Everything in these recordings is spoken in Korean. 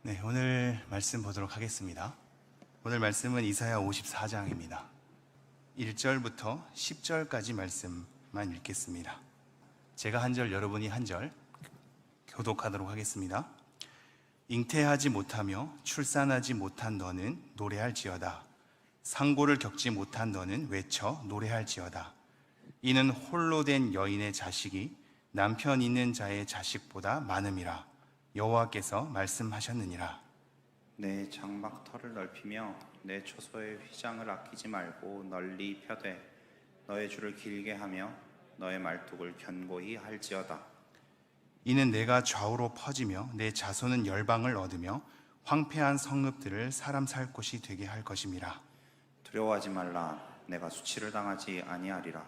네, 오늘 말씀 보도록 하겠습니다. 오늘 말씀은 이사야 54장입니다. 1절부터 10절까지 말씀만 읽겠습니다. 제가 한 절, 여러분이 한 절 교독하도록 하겠습니다. 잉태하지 못하며 출산하지 못한 너는 노래할지어다. 상고를 겪지 못한 너는 외쳐 노래할지어다. 이는 홀로 된 여인의 자식이 남편 있는 자의 자식보다 많음이라. 여호와께서 말씀하셨느니라. 내 장막터를 넓히며 내 초소의 휘장을 아끼지 말고 널리 펴되 너의 줄을 길게 하며 너의 말뚝을 견고히 할지어다. 이는 내가 좌우로 퍼지며 내 자손은 열방을 얻으며 황폐한 성읍들을 사람 살 곳이 되게 할 것임이라. 두려워하지 말라. 내가 수치를 당하지 아니하리라.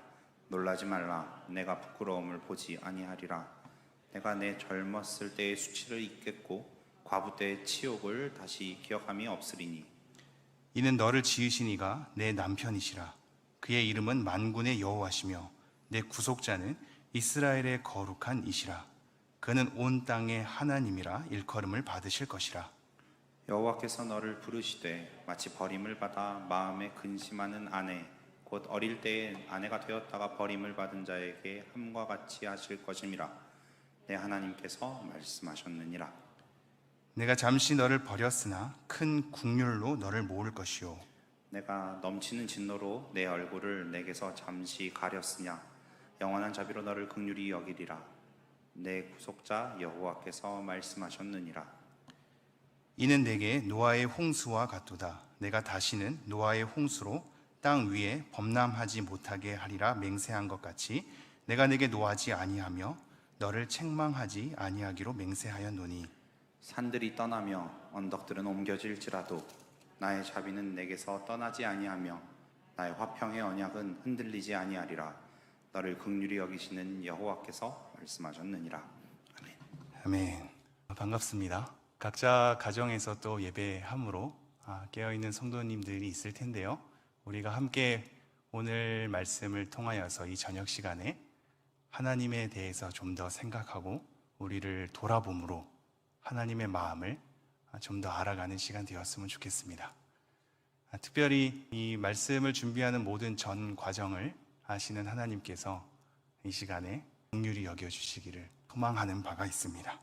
놀라지 말라. 내가 부끄러움을 보지 아니하리라. 내가 내 젊었을 때의 수치를 잊겠고 과부 때의 치욕을 다시 기억함이 없으리니. 이는 너를 지으신 이가 내 남편이시라. 그의 이름은 만군의 여호와시며 내 구속자는 이스라엘의 거룩한 이시라. 그는 온 땅의 하나님이라 일컬음을 받으실 것이라. 여호와께서 너를 부르시되 마치 버림을 받아 마음에 근심하는 아내 곧 어릴 때에 아내가 되었다가 버림을 받은 자에게 함과 같이 하실 것임이라. 내 하나님께서 말씀하셨느니라. 내가 잠시 너를 버렸으나 큰 국률로 너를 모을 것이요 내가 넘치는 진노로 내 얼굴을 내게서 잠시 가렸으냐. 영원한 자비로 너를 긍휼히 여기리라. 내 구속자 여호와께서 말씀하셨느니라. 이는 내게 노아의 홍수와 같도다. 내가 다시는 노아의 홍수로 땅 위에 범람하지 못하게 하리라 맹세한 것 같이 내가 내게 노하지 아니하며 너를 책망하지 아니하기로 맹세하였노니. 산들이 떠나며 언덕들은 옮겨질지라도 나의 자비는 내게서 떠나지 아니하며 나의 화평의 언약은 흔들리지 아니하리라. 너를 긍휼히 여기시는 여호와께서 말씀하셨느니라. 아멘. 아멘. 반갑습니다. 각자 가정에서 또 예배함으로 깨어있는 성도님들이 있을 텐데요, 우리가 함께 오늘 말씀을 통하여서 이 저녁 시간에 하나님에 대해서 좀 더 생각하고 우리를 돌아봄으로 하나님의 마음을 좀 더 알아가는 시간 되었으면 좋겠습니다. 특별히 이 말씀을 준비하는 모든 전 과정을 아시는 하나님께서 이 시간에 긍휼히 여겨주시기를 소망하는 바가 있습니다.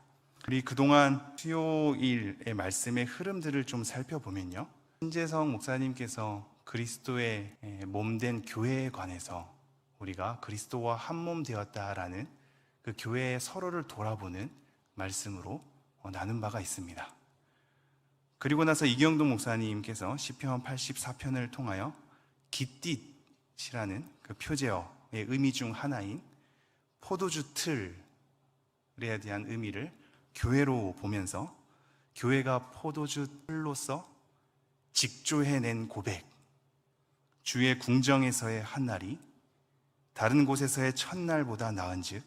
우리 그동안 수요일의 말씀의 흐름들을 좀 살펴보면요, 신재성 목사님께서 그리스도의 몸된 교회에 관해서 우리가 그리스도와 한 몸 되었다라는 그 교회의 서로를 돌아보는 말씀으로 나눈 바가 있습니다. 그리고 나서 이경동 목사님께서 시편 84편을 통하여 깃딧이라는 그 표제어의 의미 중 하나인 포도주 틀에 대한 의미를 교회로 보면서 교회가 포도주 틀로서 직조해낸 고백, 주의 궁정에서의 한날이 다른 곳에서의 첫날보다 나은즉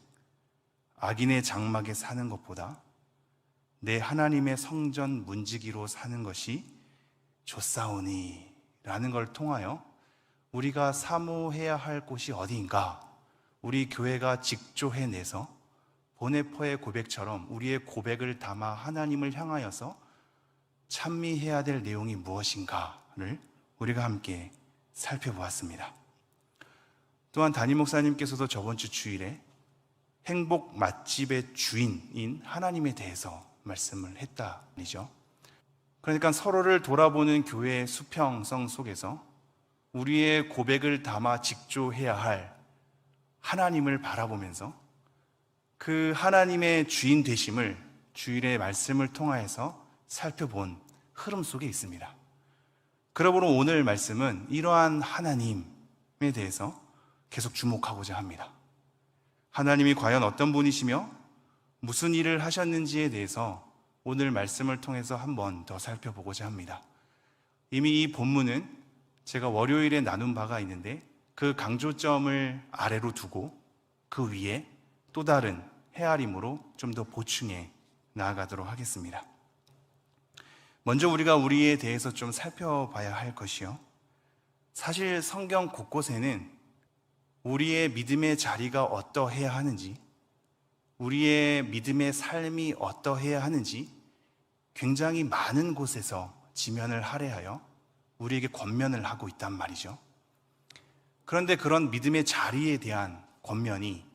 악인의 장막에 사는 것보다 내 하나님의 성전 문지기로 사는 것이 좋사오니 라는 걸 통하여 우리가 사모해야 할 곳이 어디인가, 우리 교회가 직조해내서 보네포의 고백처럼 우리의 고백을 담아 하나님을 향하여서 찬미해야 될 내용이 무엇인가를 우리가 함께 살펴보았습니다. 또한 담임 목사님께서도 저번 주 주일에 행복 맛집의 주인인 하나님에 대해서 말씀을 했다죠. 그러니까 서로를 돌아보는 교회의 수평성 속에서 우리의 고백을 담아 직조해야 할 하나님을 바라보면서 그 하나님의 주인 되심을 주일의 말씀을 통하여서 살펴본 흐름 속에 있습니다. 그러므로 오늘 말씀은 이러한 하나님에 대해서 계속 주목하고자 합니다. 하나님이 과연 어떤 분이시며 무슨 일을 하셨는지에 대해서 오늘 말씀을 통해서 한 번 더 살펴보고자 합니다. 이미 이 본문은 제가 월요일에 나눈 바가 있는데 그 강조점을 아래로 두고 그 위에 또 다른 헤아림으로 좀 더 보충해 나아가도록 하겠습니다. 먼저 우리가 우리에 대해서 좀 살펴봐야 할 것이요, 사실 성경 곳곳에는 우리의 믿음의 자리가 어떠해야 하는지, 우리의 믿음의 삶이 어떠해야 하는지 굉장히 많은 곳에서 지면을 할애하여 우리에게 권면을 하고 있단 말이죠. 그런데 그런 믿음의 자리에 대한 권면이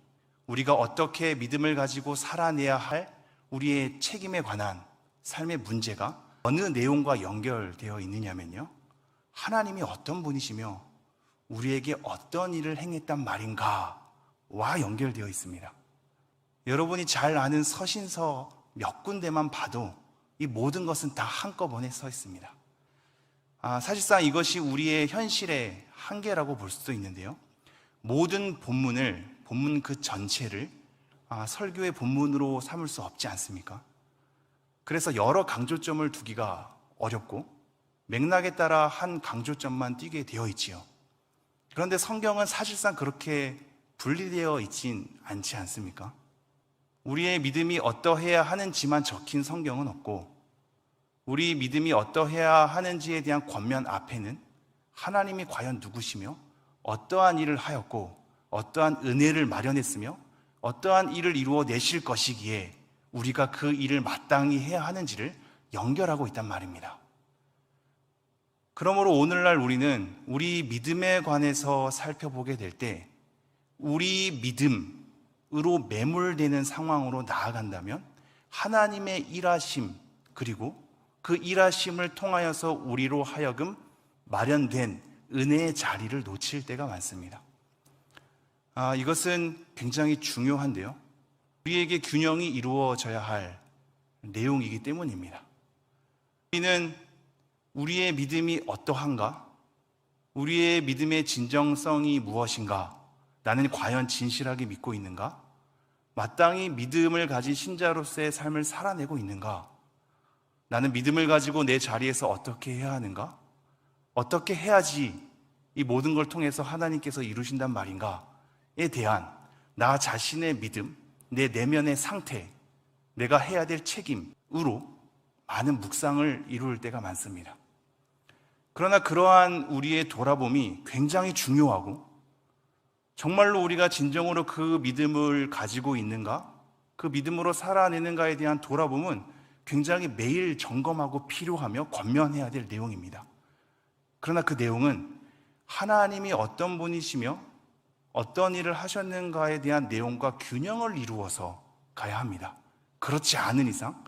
우리가 어떻게 믿음을 가지고 살아내야 할 우리의 책임에 관한 삶의 문제가 어느 내용과 연결되어 있느냐면요, 하나님이 어떤 분이시며 우리에게 어떤 일을 행했단 말인가와 연결되어 있습니다. 여러분이 잘 아는 서신서 몇 군데만 봐도 이 모든 것은 다 한꺼번에 서 있습니다. 사실상 이것이 우리의 현실의 한계라고 볼 수도 있는데요, 모든 본문 그 전체를 설교의 본문으로 삼을 수 없지 않습니까? 그래서 여러 강조점을 두기가 어렵고 맥락에 따라 한 강조점만 띄게 되어 있지요. 그런데 성경은 사실상 그렇게 분리되어 있진 않지 않습니까? 우리의 믿음이 어떠해야 하는지만 적힌 성경은 없고, 우리 믿음이 어떠해야 하는지에 대한 권면 앞에는 하나님이 과연 누구시며 어떠한 일을 하였고 어떠한 은혜를 마련했으며 어떠한 일을 이루어 내실 것이기에 우리가 그 일을 마땅히 해야 하는지를 연결하고 있단 말입니다. 그러므로 오늘날 우리는 우리 믿음에 관해서 살펴보게 될 때 우리 믿음으로 매몰되는 상황으로 나아간다면 하나님의 일하심, 그리고 그 일하심을 통하여서 우리로 하여금 마련된 은혜의 자리를 놓칠 때가 많습니다. 이것은 굉장히 중요한데요, 우리에게 균형이 이루어져야 할 내용이기 때문입니다. 우리는 우리의 믿음이 어떠한가? 우리의 믿음의 진정성이 무엇인가? 나는 과연 진실하게 믿고 있는가? 마땅히 믿음을 가진 신자로서의 삶을 살아내고 있는가? 나는 믿음을 가지고 내 자리에서 어떻게 해야 하는가? 어떻게 해야지 이 모든 걸 통해서 하나님께서 이루신단 말인가에 대한 나 자신의 믿음, 내 내면의 상태, 내가 해야 될 책임으로 많은 묵상을 이룰 때가 많습니다. 그러나 그러한 우리의 돌아봄이 굉장히 중요하고, 정말로 우리가 진정으로 그 믿음을 가지고 있는가, 그 믿음으로 살아내는가에 대한 돌아봄은 굉장히 매일 점검하고 필요하며 권면해야 될 내용입니다. 그러나 그 내용은 하나님이 어떤 분이시며 어떤 일을 하셨는가에 대한 내용과 균형을 이루어서 가야 합니다. 그렇지 않은 이상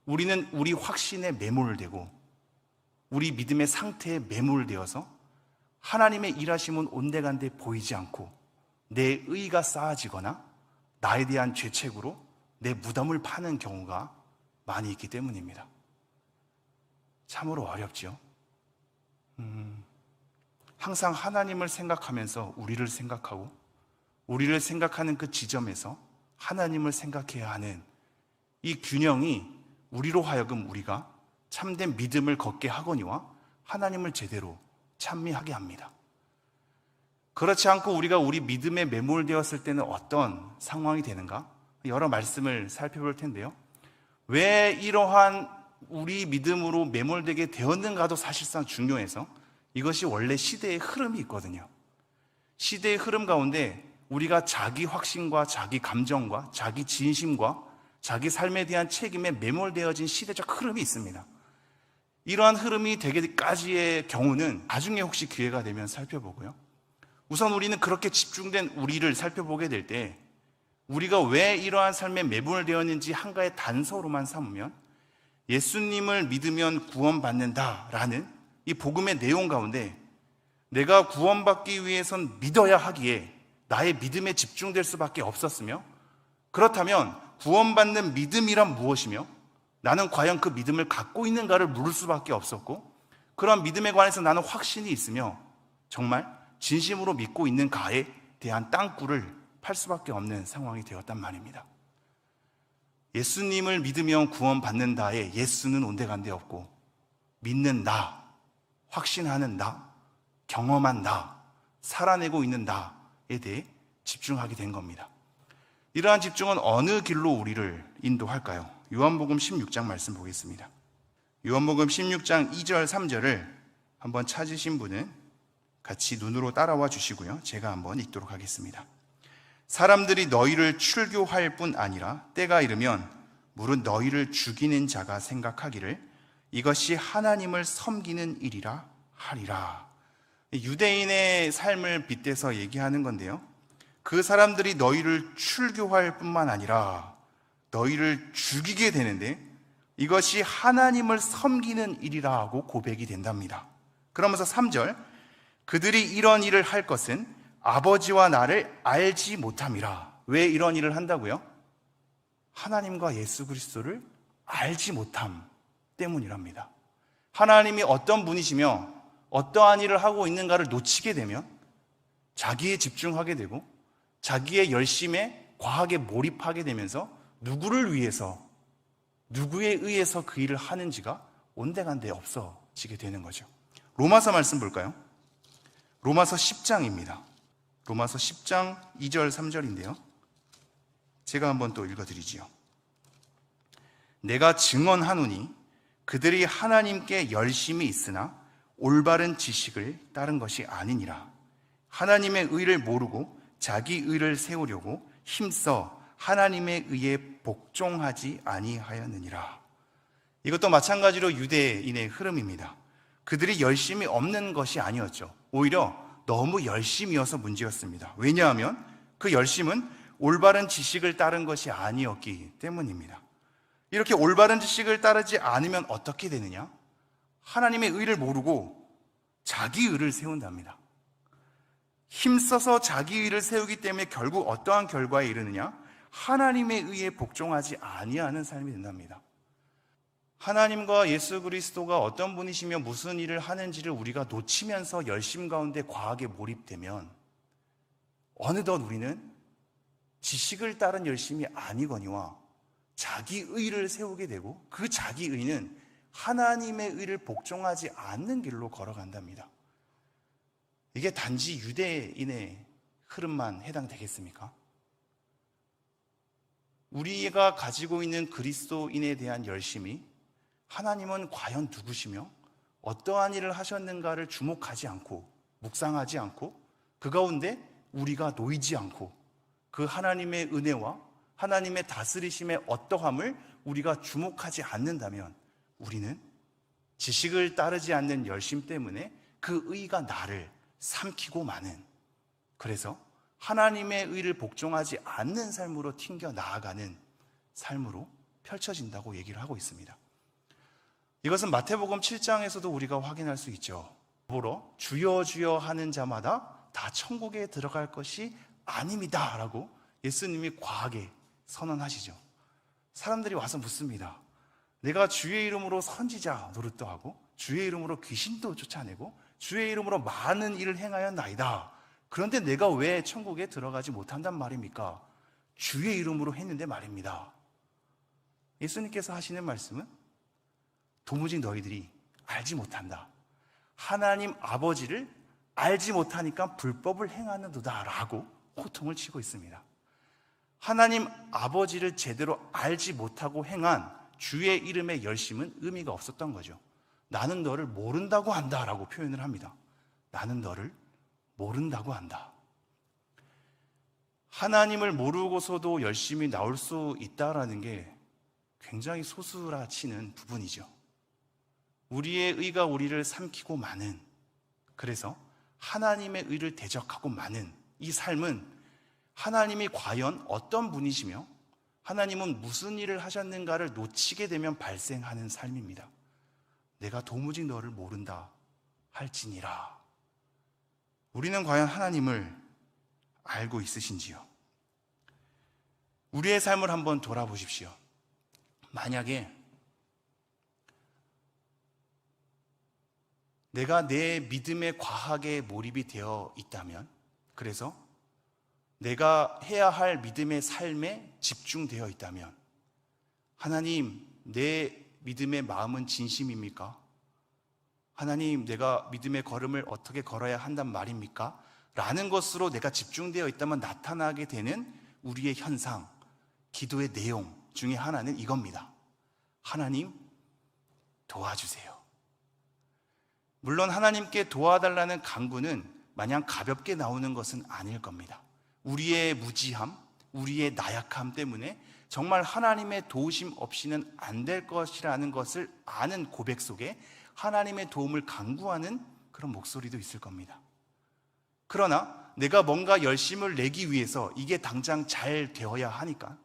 우리는 우리 확신에 매몰되고 우리 믿음의 상태에 매몰되어서 하나님의 일하심은 온데간데 보이지 않고 내 의가 쌓아지거나 나에 대한 죄책으로 내 무덤을 파는 경우가 많이 있기 때문입니다. 참으로 어렵죠. 항상 하나님을 생각하면서 우리를 생각하고 우리를 생각하는 그 지점에서 하나님을 생각해야 하는 이 균형이 우리로 하여금 우리가 참된 믿음을 걷게 하거니와 하나님을 제대로 찬미하게 합니다. 그렇지 않고 우리가 우리 믿음에 매몰되었을 때는 어떤 상황이 되는가? 여러 말씀을 살펴볼 텐데요, 왜 이러한 우리 믿음으로 매몰되게 되었는가도 사실상 중요해서 이것이 원래 시대의 흐름이 있거든요. 시대의 흐름 가운데 우리가 자기 확신과 자기 감정과 자기 진심과 자기 삶에 대한 책임에 매몰되어진 시대적 흐름이 있습니다. 이러한 흐름이 되기까지의 경우는 나중에 혹시 기회가 되면 살펴보고요, 우선 우리는 그렇게 집중된 우리를 살펴보게 될 때 우리가 왜 이러한 삶에 매몰되었는지 한 가지 단서로만 삼으면 예수님을 믿으면 구원받는다라는 이 복음의 내용 가운데 내가 구원받기 위해선 믿어야 하기에 나의 믿음에 집중될 수밖에 없었으며, 그렇다면 구원받는 믿음이란 무엇이며 나는 과연 그 믿음을 갖고 있는가를 물을 수밖에 없었고, 그런 믿음에 관해서 나는 확신이 있으며 정말 진심으로 믿고 있는가에 대한 땅굴을 팔 수밖에 없는 상황이 되었단 말입니다. 예수님을 믿으면 구원받는다에 예수는 온데간데 없고 믿는 나, 확신하는 나, 경험한 나, 살아내고 있는 나에 대해 집중하게 된 겁니다. 이러한 집중은 어느 길로 우리를 인도할까요? 요한복음 16장 말씀 보겠습니다. 요한복음 16장 2절 3절을 한번 찾으신 분은 같이 눈으로 따라와 주시고요, 제가 한번 읽도록 하겠습니다. 사람들이 너희를 출교할 뿐 아니라 때가 이르면 무릇 너희를 죽이는 자가 생각하기를 이것이 하나님을 섬기는 일이라 하리라. 유대인의 삶을 빗대서 얘기하는 건데요, 그 사람들이 너희를 출교할 뿐만 아니라 너희를 죽이게 되는데 이것이 하나님을 섬기는 일이라고 고백이 된답니다. 그러면서 3절, 그들이 이런 일을 할 것은 아버지와 나를 알지 못함이라. 왜 이런 일을 한다고요? 하나님과 예수 그리스도를 알지 못함 때문이랍니다. 하나님이 어떤 분이시며 어떠한 일을 하고 있는가를 놓치게 되면 자기에 집중하게 되고 자기의 열심에 과하게 몰입하게 되면서 누구를 위해서, 누구에 의해서 그 일을 하는지가 온데간데 없어지게 되는 거죠. 로마서 말씀 볼까요? 로마서 10장입니다. 로마서 10장 2절 3절인데요, 제가 한번 또 읽어드리지요. 내가 증언하노니 그들이 하나님께 열심이 있으나 올바른 지식을 따른 것이 아니니라. 하나님의 의를 모르고 자기 의를 세우려고 힘써 하나님의 의에 복종하지 아니하였느니라. 이것도 마찬가지로 유대인의 흐름입니다. 그들이 열심이 없는 것이 아니었죠. 오히려 너무 열심이어서 문제였습니다. 왜냐하면 그 열심은 올바른 지식을 따른 것이 아니었기 때문입니다. 이렇게 올바른 지식을 따르지 않으면 어떻게 되느냐? 하나님의 의를 모르고 자기 의를 세운답니다. 힘써서 자기 의를 세우기 때문에 결국 어떠한 결과에 이르느냐? 하나님의 의에 복종하지 아니하는 삶이 된답니다. 하나님과 예수 그리스도가 어떤 분이시며 무슨 일을 하는지를 우리가 놓치면서 열심 가운데 과하게 몰입되면 어느덧 우리는 지식을 따른 열심이 아니거니와 자기 의를 세우게 되고 그 자기 의는 하나님의 의를 복종하지 않는 길로 걸어간답니다. 이게 단지 유대인의 흐름만 해당되겠습니까? 우리가 가지고 있는 그리스도인에 대한 열심이 하나님은 과연 누구시며 어떠한 일을 하셨는가를 주목하지 않고 묵상하지 않고 그 가운데 우리가 놓이지 않고 그 하나님의 은혜와 하나님의 다스리심의 어떠함을 우리가 주목하지 않는다면 우리는 지식을 따르지 않는 열심 때문에 그 의가 나를 삼키고 마는, 그래서 하나님의 의를 복종하지 않는 삶으로 튕겨 나아가는 삶으로 펼쳐진다고 얘기를 하고 있습니다. 이것은 마태복음 7장에서도 우리가 확인할 수 있죠. 더불어 주여 주여 하는 자마다 다 천국에 들어갈 것이 아닙니다 라고 예수님이 과하게 선언하시죠. 사람들이 와서 묻습니다. 내가 주의 이름으로 선지자 노릇도 하고 주의 이름으로 귀신도 쫓아내고 주의 이름으로 많은 일을 행하였나이다. 그런데 내가 왜 천국에 들어가지 못한단 말입니까? 주의 이름으로 했는데 말입니다. 예수님께서 하시는 말씀은 도무지 너희들이 알지 못한다. 하나님 아버지를 알지 못하니까 불법을 행하는도다 라고 호통을 치고 있습니다. 하나님 아버지를 제대로 알지 못하고 행한 주의 이름의 열심은 의미가 없었던 거죠. 나는 너를 모른다고 한다 라고 표현을 합니다. 나는 너를 모른다고 한다. 하나님을 모르고서도 열심히 나올 수 있다라는 게 굉장히 소수라치는 부분이죠. 우리의 의가 우리를 삼키고 마는, 그래서 하나님의 의를 대적하고 마는 이 삶은 하나님이 과연 어떤 분이시며 하나님은 무슨 일을 하셨는가를 놓치게 되면 발생하는 삶입니다. 내가 도무지 너를 모른다 할지니라. 우리는 과연 하나님을 알고 있으신지요? 우리의 삶을 한번 돌아보십시오. 만약에 내가 내 믿음에 과하게 몰입이 되어 있다면, 그래서 내가 해야 할 믿음의 삶에 집중되어 있다면, 하나님, 내 믿음의 마음은 진심입니까? 하나님, 내가 믿음의 걸음을 어떻게 걸어야 한단 말입니까? 라는 것으로 내가 집중되어 있다면 나타나게 되는 우리의 현상, 기도의 내용 중에 하나는 이겁니다. 하나님, 도와주세요. 물론 하나님께 도와달라는 간구는 마냥 가볍게 나오는 것은 아닐 겁니다. 우리의 무지함, 우리의 나약함 때문에 정말 하나님의 도우심 없이는 안 될 것이라는 것을 아는 고백 속에 하나님의 도움을 간구하는 그런 목소리도 있을 겁니다. 그러나 내가 뭔가 열심을 내기 위해서 이게 당장 잘 되어야 하니까,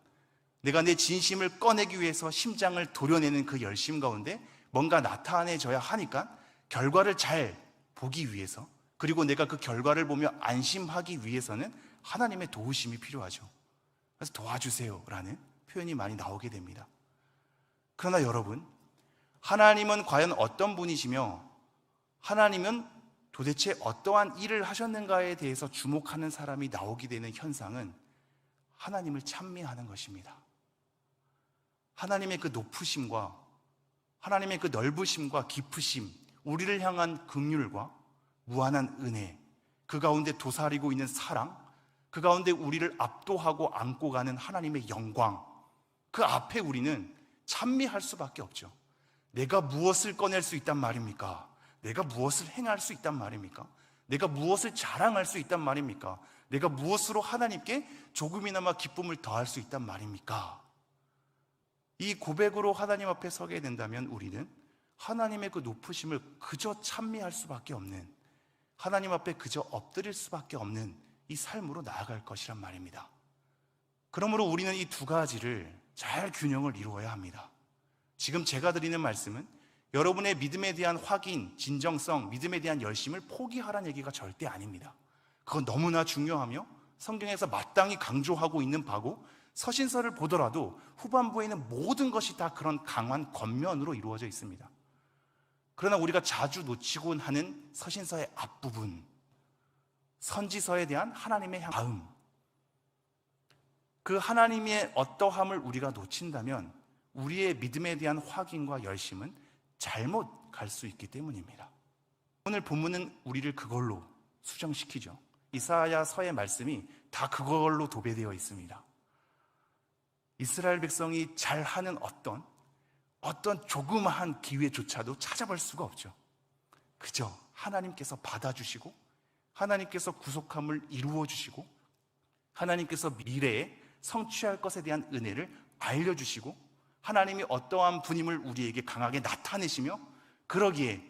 내가 내 진심을 꺼내기 위해서 심장을 도려내는 그 열심 가운데 뭔가 나타내져야 하니까, 결과를 잘 보기 위해서, 그리고 내가 그 결과를 보며 안심하기 위해서는 하나님의 도우심이 필요하죠. 그래서 도와주세요라는 표현이 많이 나오게 됩니다. 그러나 여러분, 하나님은 과연 어떤 분이시며 하나님은 도대체 어떠한 일을 하셨는가에 대해서 주목하는 사람이 나오게 되는 현상은 하나님을 찬미하는 것입니다. 하나님의 그 높으심과 하나님의 그 넓으심과 깊으심, 우리를 향한 긍휼과 무한한 은혜, 그 가운데 도사리고 있는 사랑, 그 가운데 우리를 압도하고 안고 가는 하나님의 영광, 그 앞에 우리는 찬미할 수밖에 없죠. 내가 무엇을 꺼낼 수 있단 말입니까? 내가 무엇을 행할 수 있단 말입니까? 내가 무엇을 자랑할 수 있단 말입니까? 내가 무엇으로 하나님께 조금이나마 기쁨을 더할 수 있단 말입니까? 이 고백으로 하나님 앞에 서게 된다면 우리는 하나님의 그 높으심을 그저 찬미할 수밖에 없는, 하나님 앞에 그저 엎드릴 수밖에 없는 이 삶으로 나아갈 것이란 말입니다. 그러므로 우리는 이 두 가지를 잘 균형을 이루어야 합니다. 지금 제가 드리는 말씀은 여러분의 믿음에 대한 확인, 진정성, 믿음에 대한 열심을 포기하라는 얘기가 절대 아닙니다. 그건 너무나 중요하며 성경에서 마땅히 강조하고 있는 바고, 서신서를 보더라도 후반부에는 모든 것이 다 그런 강한 겉면으로 이루어져 있습니다. 그러나 우리가 자주 놓치곤 하는 서신서의 앞부분, 선지서에 대한 하나님의 마음, 그 하나님의 어떠함을 우리가 놓친다면 우리의 믿음에 대한 확인과 열심은 잘못 갈 수 있기 때문입니다. 오늘 본문은 우리를 그걸로 수정시키죠. 이사야서의 말씀이 다 그걸로 도배되어 있습니다. 이스라엘 백성이 잘하는 어떤 조그마한 기회조차도 찾아볼 수가 없죠. 그저 하나님께서 받아주시고, 하나님께서 구속함을 이루어 주시고, 하나님께서 미래에 성취할 것에 대한 은혜를 알려주시고, 하나님이 어떠한 분임을 우리에게 강하게 나타내시며, 그러기에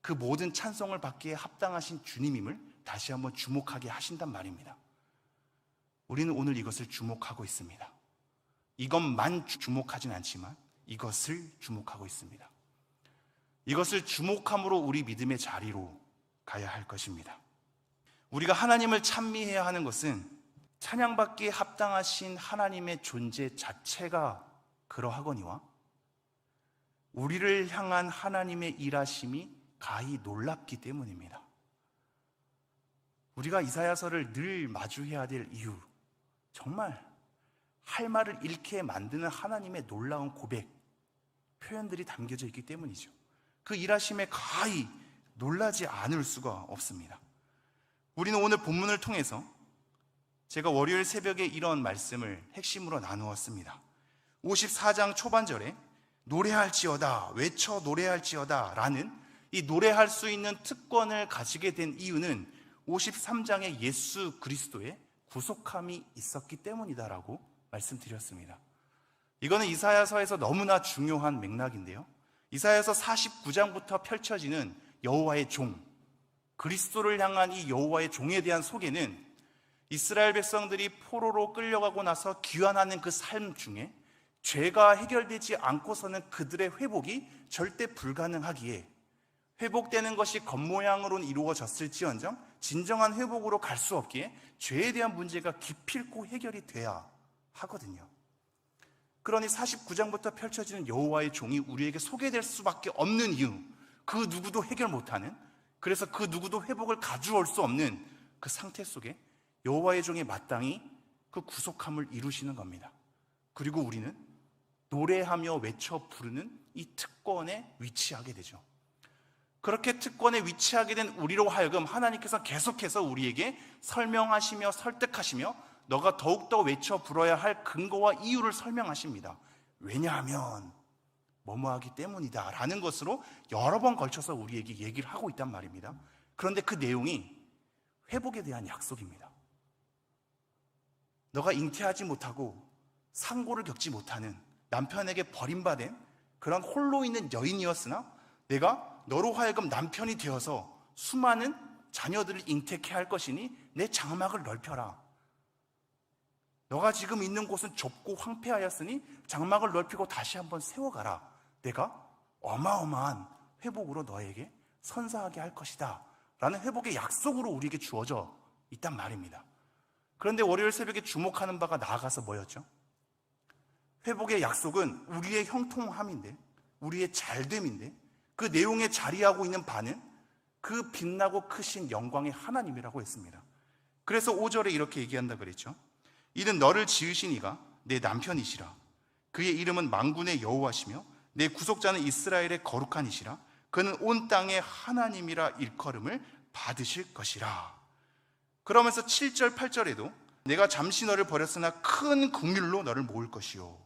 그 모든 찬송을 받기에 합당하신 주님임을 다시 한번 주목하게 하신단 말입니다. 우리는 오늘 이것을 주목하고 있습니다. 이것만 주목하진 않지만 이것을 주목하고 있습니다. 이것을 주목함으로 우리 믿음의 자리로 가야 할 것입니다. 우리가 하나님을 찬미해야 하는 것은 찬양받기에 합당하신 하나님의 존재 자체가 그러하거니와 우리를 향한 하나님의 일하심이 가히 놀랍기 때문입니다. 우리가 이사야서를 늘 마주해야 될 이유, 정말 할 말을 잃게 만드는 하나님의 놀라운 고백, 표현들이 담겨져 있기 때문이죠. 그 일하심에 가히 놀라지 않을 수가 없습니다. 우리는 오늘 본문을 통해서, 제가 월요일 새벽에 이런 말씀을 핵심으로 나누었습니다. 54장 초반절에 노래할지어다, 외쳐 노래할지어다 라는 이 노래할 수 있는 특권을 가지게 된 이유는 53장에 예수 그리스도의 구속함이 있었기 때문이다라고 말씀드렸습니다. 이거는 이사야서에서 너무나 중요한 맥락인데요, 이사야서 49장부터 펼쳐지는 여호와의 종, 그리스도를 향한 이 여호와의 종에 대한 소개는 이스라엘 백성들이 포로로 끌려가고 나서 귀환하는 그 삶 중에 죄가 해결되지 않고서는 그들의 회복이 절대 불가능하기에, 회복되는 것이 겉모양으로는 이루어졌을지언정 진정한 회복으로 갈 수 없기에 죄에 대한 문제가 기필코 해결이 돼야 하거든요. 그러니 49장부터 펼쳐지는 여호와의 종이 우리에게 소개될 수밖에 없는 이유, 그 누구도 해결 못하는, 그래서 그 누구도 회복을 가져올 수 없는 그 상태 속에 여호와의 종이 마땅히 그 구속함을 이루시는 겁니다. 그리고 우리는 노래하며 외쳐 부르는 이 특권에 위치하게 되죠. 그렇게 특권에 위치하게 된 우리로 하여금 하나님께서 계속해서 우리에게 설명하시며 설득하시며 너가 더욱더 외쳐 불어야 할 근거와 이유를 설명하십니다. 왜냐하면 뭐뭐하기 때문이다 라는 것으로 여러 번 걸쳐서 우리에게 얘기를 하고 있단 말입니다. 그런데 그 내용이 회복에 대한 약속입니다. 너가 잉태하지 못하고 상고를 겪지 못하는, 남편에게 버림받은 그런 홀로 있는 여인이었으나 내가 너로 하여금 남편이 되어서 수많은 자녀들을 잉태케 할 것이니 내 장막을 넓혀라. 너가 지금 있는 곳은 좁고 황폐하였으니 장막을 넓히고 다시 한번 세워가라. 내가 어마어마한 회복으로 너에게 선사하게 할 것이다 라는 회복의 약속으로 우리에게 주어져 있단 말입니다. 그런데 월요일 새벽에 주목하는 바가 나아가서 뭐였죠? 회복의 약속은 우리의 형통함인데, 우리의 잘됨인데, 그 내용에 자리하고 있는 바는 그 빛나고 크신 영광의 하나님이라고 했습니다. 그래서 5절에 이렇게 얘기한다 그랬죠. 이는 너를 지으신 이가 내 남편이시라. 그의 이름은 만군의 여호와시며 내 구속자는 이스라엘의 거룩한 이시라. 그는 온 땅의 하나님이라 일컬음을 받으실 것이라. 그러면서 7절 8절에도 내가 잠시 너를 버렸으나 큰 긍휼로 너를 모을 것이요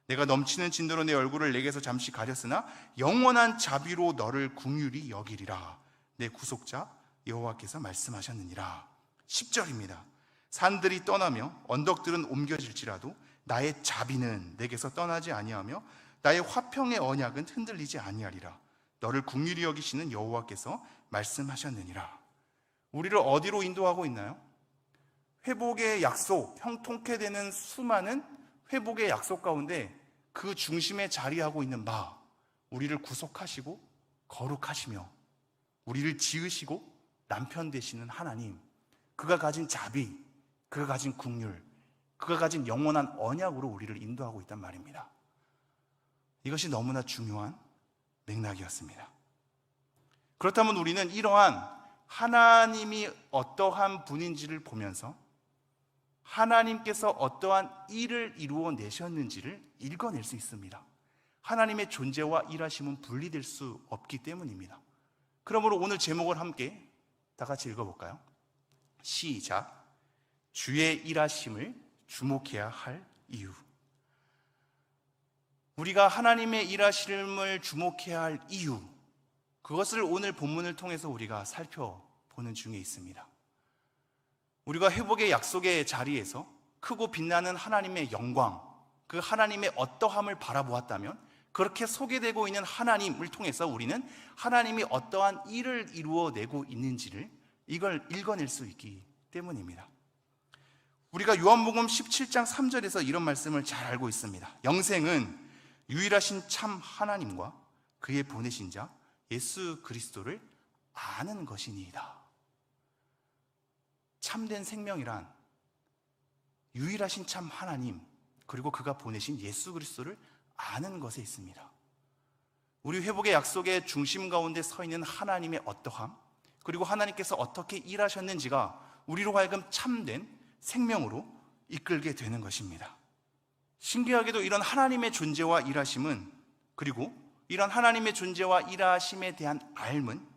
내가 넘치는 진노로 내 얼굴을 내게서 잠시 가렸으나 영원한 자비로 너를 긍휼히 여기리라. 내 구속자 여호와께서 말씀하셨느니라. 10절입니다. 산들이 떠나며 언덕들은 옮겨질지라도 나의 자비는 내게서 떠나지 아니하며 나의 화평의 언약은 흔들리지 아니하리라. 너를 긍휼히 여기시는 여호와께서 말씀하셨느니라. 우리를 어디로 인도하고 있나요? 회복의 약속, 형통케 되는 수많은 회복의 약속 가운데 그 중심에 자리하고 있는 바, 우리를 구속하시고 거룩하시며 우리를 지으시고 남편 되시는 하나님, 그가 가진 자비, 그가 가진 긍휼, 그가 가진 영원한 언약으로 우리를 인도하고 있단 말입니다. 이것이 너무나 중요한 맥락이었습니다. 그렇다면 우리는 이러한 하나님이 어떠한 분인지를 보면서 하나님께서 어떠한 일을 이루어 내셨는지를 읽어낼 수 있습니다. 하나님의 존재와 일하심은 분리될 수 없기 때문입니다. 그러므로 오늘 제목을 함께 다 같이 읽어볼까요? 시작. 주의 일하심을 주목해야 할 이유. 우리가 하나님의 일하심을 주목해야 할 이유, 그것을 오늘 본문을 통해서 우리가 살펴보는 중에 있습니다. 우리가 회복의 약속의 자리에서 크고 빛나는 하나님의 영광, 그 하나님의 어떠함을 바라보았다면 그렇게 소개되고 있는 하나님을 통해서 우리는 하나님이 어떠한 일을 이루어내고 있는지를 이걸 읽어낼 수 있기 때문입니다. 우리가 요한복음 17장 3절에서 이런 말씀을 잘 알고 있습니다. 영생은 유일하신 참 하나님과 그의 보내신 자 예수 그리스도를 아는 것이니이다. 참된 생명이란 유일하신 참 하나님, 그리고 그가 보내신 예수 그리스도를 아는 것에 있습니다. 우리 회복의 약속의 중심 가운데 서 있는 하나님의 어떠함, 그리고 하나님께서 어떻게 일하셨는지가 우리로 하여금 참된 생명으로 이끌게 되는 것입니다. 신기하게도 이런 하나님의 존재와 일하심은, 그리고 이런 하나님의 존재와 일하심에 대한 알문,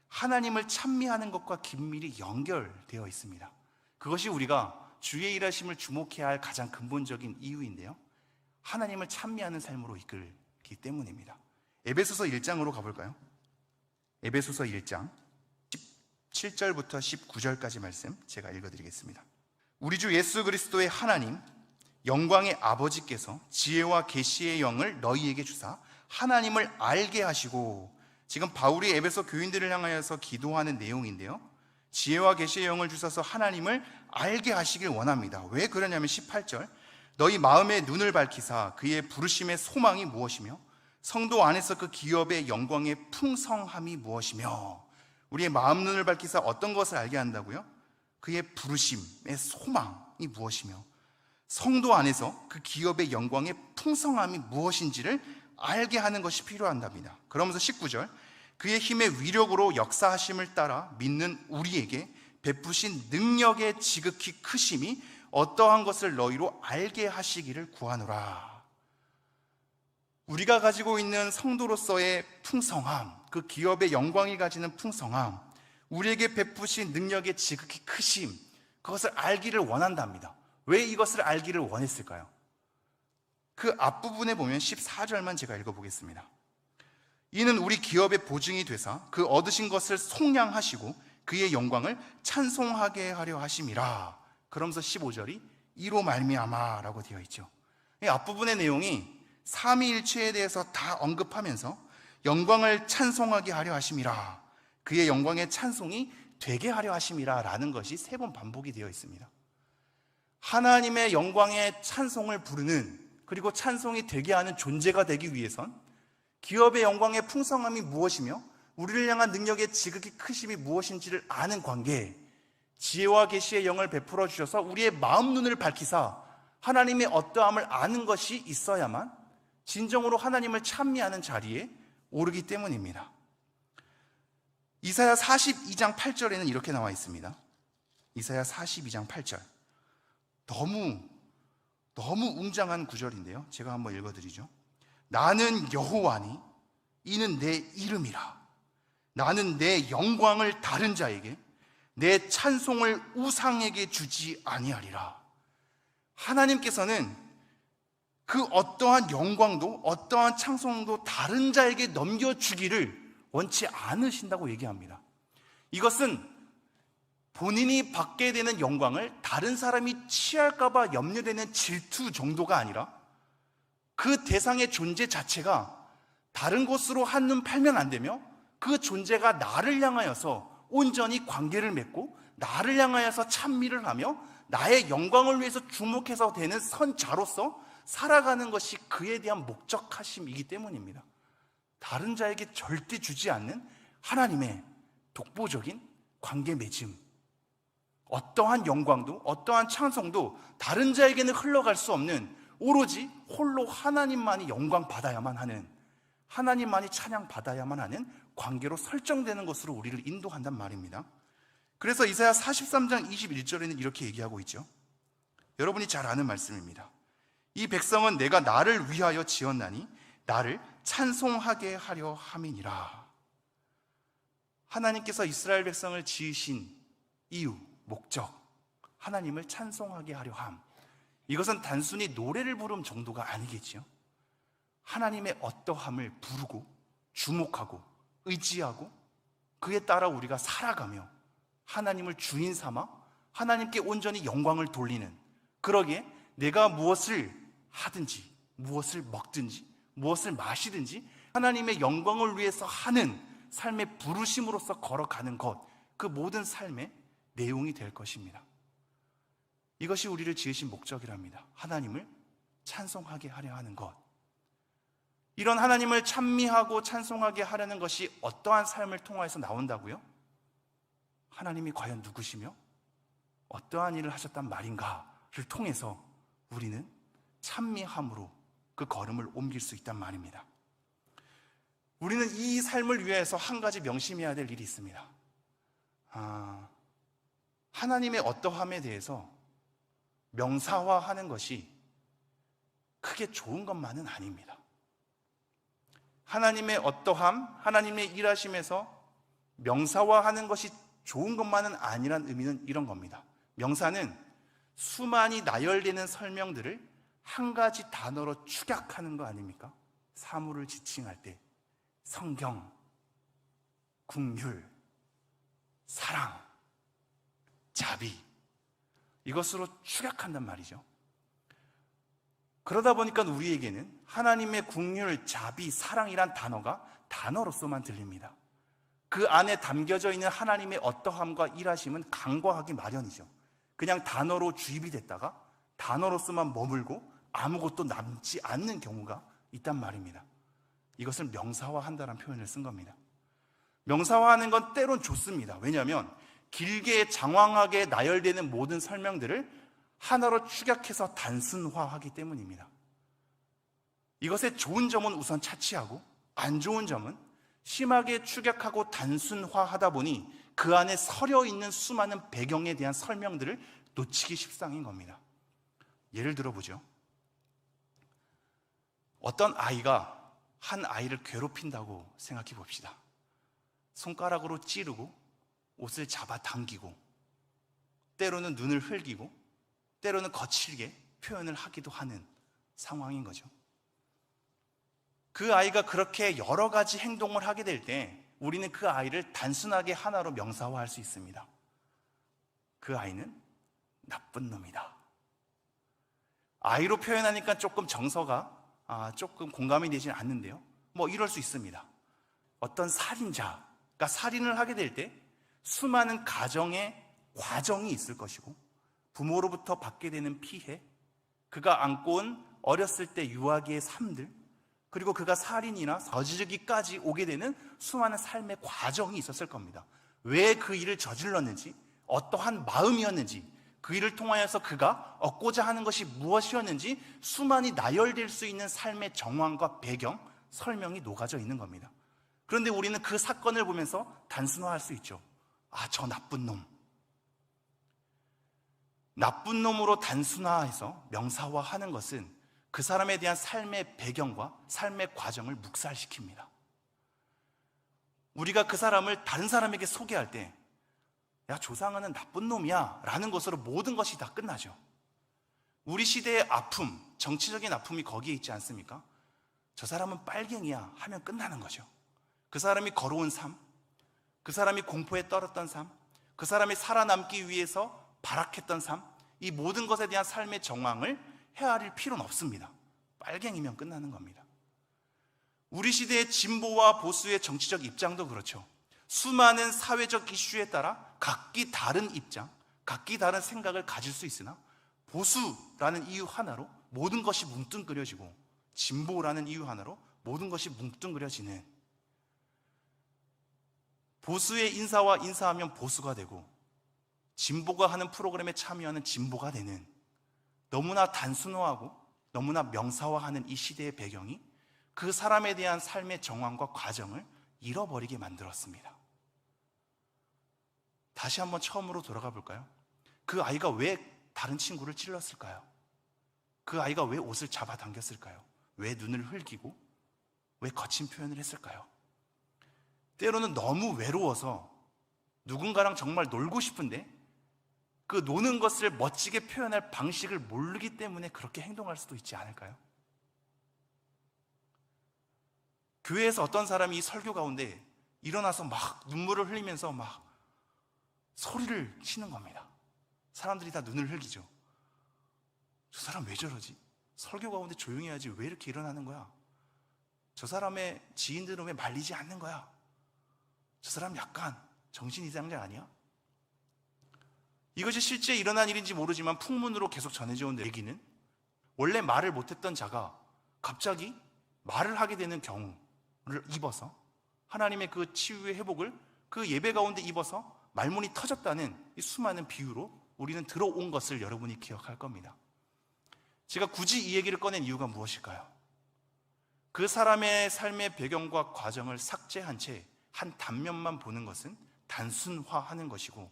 하나님을 찬미하는 것과 긴밀히 연결되어 있습니다. 그것이 우리가 주의 일하심을 주목해야 할 가장 근본적인 이유인데요, 하나님을 찬미하는 삶으로 이끌기 때문입니다. 에베소서 1장으로 가볼까요? 에베소서 1장 17절부터 19절까지 말씀 제가 읽어드리겠습니다. 우리 주 예수 그리스도의 하나님 영광의 아버지께서 지혜와 계시의 영을 너희에게 주사 하나님을 알게 하시고, 지금 바울이 에베소 교인들을 향하여서 기도하는 내용인데요, 지혜와 계시의 영을 주셔서 하나님을 알게 하시길 원합니다. 왜 그러냐면 18절, 너희 마음의 눈을 밝히사 그의 부르심의 소망이 무엇이며 성도 안에서 그 기업의 영광의 풍성함이 무엇이며. 우리의 마음 눈을 밝히사 어떤 것을 알게 한다고요? 그의 부르심의 소망이 무엇이며 성도 안에서 그 기업의 영광의 풍성함이 무엇인지를 알게 하는 것이 필요한답니다. 그러면서 19절, 그의 힘의 위력으로 역사하심을 따라 믿는 우리에게 베푸신 능력의 지극히 크심이 어떠한 것을 너희로 알게 하시기를 구하노라. 우리가 가지고 있는 성도로서의 풍성함, 그 기업의 영광이 가지는 풍성함, 우리에게 베푸신 능력의 지극히 크심, 그것을 알기를 원한답니다. 왜 이것을 알기를 원했을까요? 그 앞부분에 보면 14절만 제가 읽어보겠습니다. 이는 우리 기업의 보증이 되사 그 얻으신 것을 속량하시고 그의 영광을 찬송하게 하려 하심이라. 그러면서 15절이 이로 말미암아 라고 되어 있죠. 이 앞부분의 내용이 삼위일체에 대해서 다 언급하면서 영광을 찬송하게 하려 하심이라, 그의 영광의 찬송이 되게 하려 하심이라 라는 것이 3번 반복이 되어 있습니다. 하나님의 영광의 찬송을 부르는, 그리고 찬송이 되게 하는 존재가 되기 위해선 기업의 영광의 풍성함이 무엇이며 우리를 향한 능력의 지극히 크심이 무엇인지를 아는 관계, 지혜와 계시의 영을 베풀어 주셔서 우리의 마음 눈을 밝히사 하나님의 어떠함을 아는 것이 있어야만 진정으로 하나님을 찬미하는 자리에 오르기 때문입니다. 이사야 42장 8절에는 이렇게 나와 있습니다. 이사야 42장 8절. 너무 웅장한 구절인데요, 제가 한번 읽어드리죠. 나는 여호와니 이는 내 이름이라. 나는 내 영광을 다른 자에게, 내 찬송을 우상에게 주지 아니하리라. 하나님께서는 그 어떠한 영광도 어떠한 찬송도 다른 자에게 넘겨주기를 원치 않으신다고 얘기합니다. 이것은 본인이 받게 되는 영광을 다른 사람이 취할까 봐 염려되는 질투 정도가 아니라 그 대상의 존재 자체가 다른 곳으로 한눈 팔면 안 되며 그 존재가 나를 향하여서 온전히 관계를 맺고 나를 향하여서 찬미를 하며 나의 영광을 위해서 주목해서 되는 선자로서 살아가는 것이 그에 대한 목적하심이기 때문입니다. 다른 자에게 절대 주지 않는 하나님의 독보적인 관계 맺음, 어떠한 영광도 어떠한 찬송도 다른 자에게는 흘러갈 수 없는, 오로지 홀로 하나님만이 영광 받아야만 하는, 하나님만이 찬양 받아야만 하는 관계로 설정되는 것으로 우리를 인도한단 말입니다. 그래서 이사야 43장 21절에는 이렇게 얘기하고 있죠. 여러분이 잘 아는 말씀입니다. 이 백성은 내가 나를 위하여 지었나니 나를 찬송하게 하려 함이니라. 하나님께서 이스라엘 백성을 지으신 이유, 목적, 하나님을 찬송하게 하려 함. 이것은 단순히 노래를 부름 정도가 아니겠지요. 하나님의 어떠함을 부르고 주목하고 의지하고 그에 따라 우리가 살아가며 하나님을 주인 삼아 하나님께 온전히 영광을 돌리는, 그러기에 내가 무엇을 하든지 무엇을 먹든지 무엇을 마시든지 하나님의 영광을 위해서 하는 삶의 부르심으로서 걸어가는 것, 그 모든 삶의 내용이 될 것입니다. 이것이 우리를 지으신 목적이랍니다. 하나님을 찬송하게 하려 하는 것. 이런 하나님을 찬미하고 찬송하게 하려는 것이 어떠한 삶을 통해서 나온다고요? 하나님이 과연 누구시며 어떠한 일을 하셨단 말인가를 통해서 우리는 찬미함으로 그 걸음을 옮길 수 있단 말입니다. 우리는 이 삶을 위해서 한 가지 명심해야 될 일이 있습니다. 하나님의 어떠함에 대해서 명사화하는 것이 크게 좋은 것만은 아닙니다. 하나님의 어떠함, 하나님의 일하심에서 명사화하는 것이 좋은 것만은 아니란 의미는 이런 겁니다. 명사는 수많이 나열되는 설명들을 한 가지 단어로 축약하는 거 아닙니까? 사물을 지칭할 때 성경, 긍휼, 사랑, 자비, 이것으로 축약한단 말이죠. 그러다 보니까 우리에게는 하나님의 긍휼, 자비, 사랑이란 단어가 단어로서만 들립니다. 그 안에 담겨져 있는 하나님의 어떠함과 일하심은 간과하기 마련이죠. 그냥 단어로 주입이 됐다가 단어로서만 머물고 아무것도 남지 않는 경우가 있단 말입니다. 이것을 명사화한다는 표현을 쓴 겁니다. 명사화하는 건 때론 좋습니다. 왜냐하면 길게 장황하게 나열되는 모든 설명들을 하나로 축약해서 단순화하기 때문입니다. 이것의 좋은 점은 우선 차치하고 안 좋은 점은 심하게 축약하고 단순화하다 보니 그 안에 서려 있는 수많은 배경에 대한 설명들을 놓치기 십상인 겁니다. 예를 들어보죠. 어떤 아이가 한 아이를 괴롭힌다고 생각해 봅시다. 손가락으로 찌르고 옷을 잡아당기고 때로는 눈을 흘기고 때로는 거칠게 표현을 하기도 하는 상황인 거죠. 그 아이가 그렇게 여러 가지 행동을 하게 될 때 우리는 그 아이를 단순하게 하나로 명사화할 수 있습니다. 그 아이는 나쁜 놈이다. 아이로 표현하니까 조금 정서가 조금 공감이 되지는 않는데요. 뭐 이럴 수 있습니다. 어떤 살인자가 살인을 하게 될 때 수많은 가정의 과정이 있을 것이고, 부모로부터 받게 되는 피해, 그가 안고 온 어렸을 때 유아기의 삶들, 그리고 그가 살인이나 저지르기까지 오게 되는 수많은 삶의 과정이 있었을 겁니다. 왜 그 일을 저질렀는지, 어떠한 마음이었는지, 그 일을 통하여서 그가 얻고자 하는 것이 무엇이었는지 수많이 나열될 수 있는 삶의 정황과 배경, 설명이 녹아져 있는 겁니다. 그런데 우리는 그 사건을 보면서 단순화할 수 있죠. 저 나쁜 놈. 나쁜 놈으로 단순화해서 명사화하는 것은 그 사람에 대한 삶의 배경과 삶의 과정을 묵살시킵니다. 우리가 그 사람을 다른 사람에게 소개할 때, 야, 조상은은 나쁜 놈이야 라는 것으로 모든 것이 다 끝나죠. 우리 시대의 아픔, 정치적인 아픔이 거기에 있지 않습니까? 저 사람은 빨갱이야 하면 끝나는 거죠. 그 사람이 걸어온 삶, 그 사람이 공포에 떨었던 삶, 그 사람이 살아남기 위해서 발악했던 삶, 이 모든 것에 대한 삶의 정황을 헤아릴 필요는 없습니다. 빨갱이면 끝나는 겁니다. 우리 시대의 진보와 보수의 정치적 입장도 그렇죠. 수많은 사회적 이슈에 따라 각기 다른 입장, 각기 다른 생각을 가질 수 있으나 보수라는 이유 하나로 모든 것이 뭉뚱그려지고, 진보라는 이유 하나로 모든 것이 뭉뚱그려지는, 보수의 인사와 인사하면 보수가 되고 진보가 하는 프로그램에 참여하는 진보가 되는, 너무나 단순화하고 너무나 명사화하는 이 시대의 배경이 그 사람에 대한 삶의 정황과 과정을 잃어버리게 만들었습니다. 다시 한번 처음으로 돌아가 볼까요? 그 아이가 왜 다른 친구를 찔렀을까요? 그 아이가 왜 옷을 잡아당겼을까요? 왜 눈을 흘기고 왜 거친 표현을 했을까요? 때로는 너무 외로워서 누군가랑 정말 놀고 싶은데 그 노는 것을 멋지게 표현할 방식을 모르기 때문에 그렇게 행동할 수도 있지 않을까요? 교회에서 어떤 사람이 이 설교 가운데 일어나서 막 눈물을 흘리면서 막 소리를 치는 겁니다. 사람들이 다 눈을 흘기죠. 저 사람 왜 저러지? 설교 가운데 조용히 해야지 왜 이렇게 일어나는 거야? 저 사람의 지인들은 왜 말리지 않는 거야? 저 사람 약간 정신이상자 아니야? 이것이 실제 일어난 일인지 모르지만 풍문으로 계속 전해져 온 얘기는, 원래 말을 못했던 자가 갑자기 말을 하게 되는 경우를 입어서 하나님의 그 치유의 회복을 그 예배 가운데 입어서 말문이 터졌다는 이 수많은 비유로 우리는 들어온 것을 여러분이 기억할 겁니다. 제가 굳이 이 얘기를 꺼낸 이유가 무엇일까요? 그 사람의 삶의 배경과 과정을 삭제한 채 한 단면만 보는 것은 단순화하는 것이고,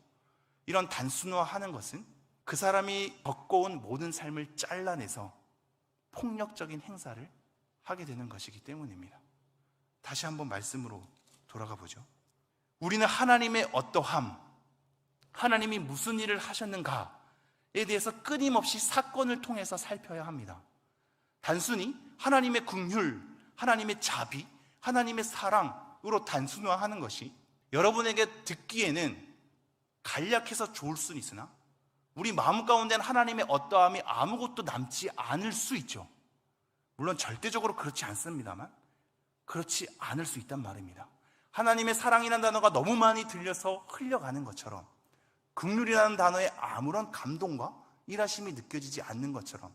이런 단순화하는 것은 그 사람이 겪어온 모든 삶을 잘라내서 폭력적인 행사를 하게 되는 것이기 때문입니다. 다시 한번 말씀으로 돌아가 보죠. 우리는 하나님의 어떠함, 하나님이 무슨 일을 하셨는가에 대해서 끊임없이 사건을 통해서 살펴야 합니다. 단순히 하나님의 긍휼, 하나님의 자비, 하나님의 사랑으로 단순화하는 것이 여러분에게 듣기에는 간략해서 좋을 수는 있으나 우리 마음 가운데는 하나님의 어떠함이 아무것도 남지 않을 수 있죠. 물론 절대적으로 그렇지 않습니다만 그렇지 않을 수 있단 말입니다. 하나님의 사랑이라는 단어가 너무 많이 들려서 흘려가는 것처럼, 긍휼이라는 단어에 아무런 감동과 일하심이 느껴지지 않는 것처럼,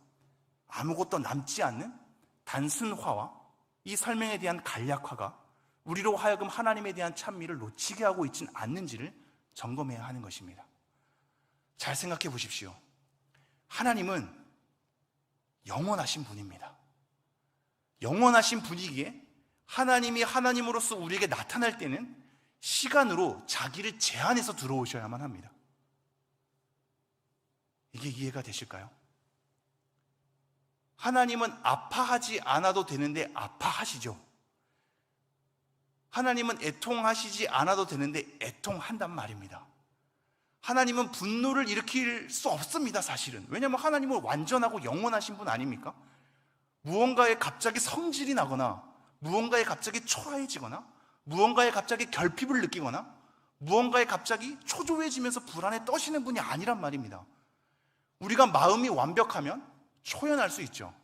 아무것도 남지 않는 단순화와 이 설명에 대한 간략화가 우리로 하여금 하나님에 대한 찬미를 놓치게 하고 있지는 않는지를 점검해야 하는 것입니다. 잘 생각해 보십시오. 하나님은 영원하신 분입니다. 영원하신 분이기에 하나님이 하나님으로서 우리에게 나타날 때는 시간으로 자기를 제한해서 들어오셔야만 합니다. 이게 이해가 되실까요? 하나님은 아파하지 않아도 되는데 아파하시죠. 하나님은 애통하시지 않아도 되는데 애통한단 말입니다. 하나님은 분노를 일으킬 수 없습니다, 사실은. 왜냐하면 하나님은 완전하고 영원하신 분 아닙니까? 무언가에 갑자기 성질이 나거나, 무언가에 갑자기 초라해지거나, 무언가에 갑자기 결핍을 느끼거나, 무언가에 갑자기 초조해지면서 불안에 떠시는 분이 아니란 말입니다. 우리가 마음이 완벽하면 초연할 수 있죠.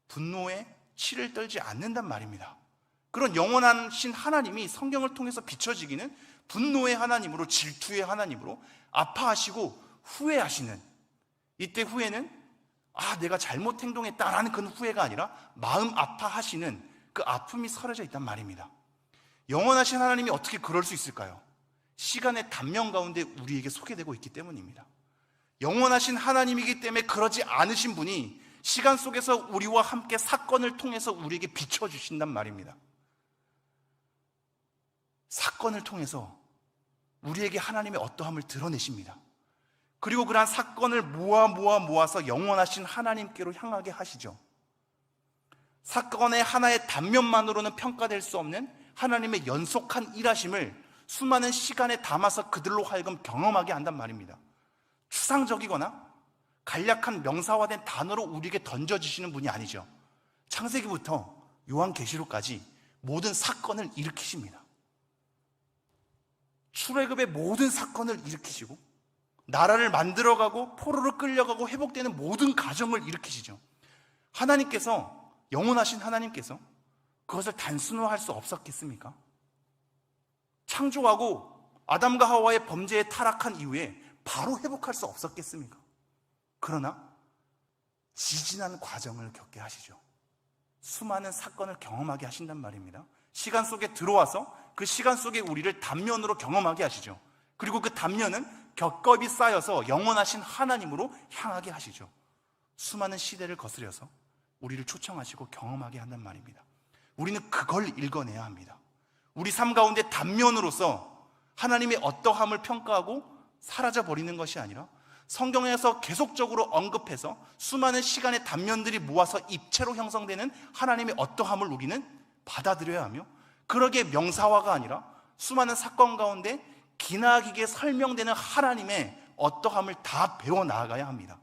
분노에 치를 떨지 않는단 말입니다. 그런 영원하신 하나님이 성경을 통해서 비춰지기는 분노의 하나님으로, 질투의 하나님으로, 아파하시고 후회하시는, 이때 후회는 내가 잘못 행동했다라는 그런 후회가 아니라 마음 아파하시는 그 아픔이 사라져 있단 말입니다. 영원하신 하나님이 어떻게 그럴 수 있을까요? 시간의 단면 가운데 우리에게 소개되고 있기 때문입니다. 영원하신 하나님이기 때문에 그러지 않으신 분이 시간 속에서 우리와 함께 사건을 통해서 우리에게 비춰주신단 말입니다. 사건을 통해서 우리에게 하나님의 어떠함을 드러내십니다. 그리고 그러한 사건을 모아서 영원하신 하나님께로 향하게 하시죠. 사건의 하나의 단면만으로는 평가될 수 없는 하나님의 연속한 일하심을 수많은 시간에 담아서 그들로 하여금 경험하게 한단 말입니다. 추상적이거나 간략한 명사화된 단어로 우리에게 던져주시는 분이 아니죠. 창세기부터 요한계시록까지 모든 사건을 일으키십니다. 출애굽의 모든 사건을 일으키시고 나라를 만들어가고 포로로 끌려가고 회복되는 모든 과정을 일으키시죠. 하나님께서, 영원하신 하나님께서 그것을 단순화할 수 없었겠습니까? 창조하고 아담과 하와의 범죄에 타락한 이후에 바로 회복할 수 없었겠습니까? 그러나 지진한 과정을 겪게 하시죠. 수많은 사건을 경험하게 하신단 말입니다. 시간 속에 들어와서 그 시간 속에 우리를 단면으로 경험하게 하시죠. 그리고 그 단면은 겹겹이 쌓여서 영원하신 하나님으로 향하게 하시죠. 수많은 시대를 거스려서 우리를 초청하시고 경험하게 한단 말입니다. 우리는 그걸 읽어내야 합니다. 우리 삶 가운데 단면으로서 하나님의 어떠함을 평가하고 사라져버리는 것이 아니라 성경에서 계속적으로 언급해서 수많은 시간의 단면들이 모아서 입체로 형성되는 하나님의 어떠함을 우리는 받아들여야 하며, 그러기에 명사화가 아니라 수많은 사건 가운데 기나기게 설명되는 하나님의 어떠함을 다 배워나가야 합니다.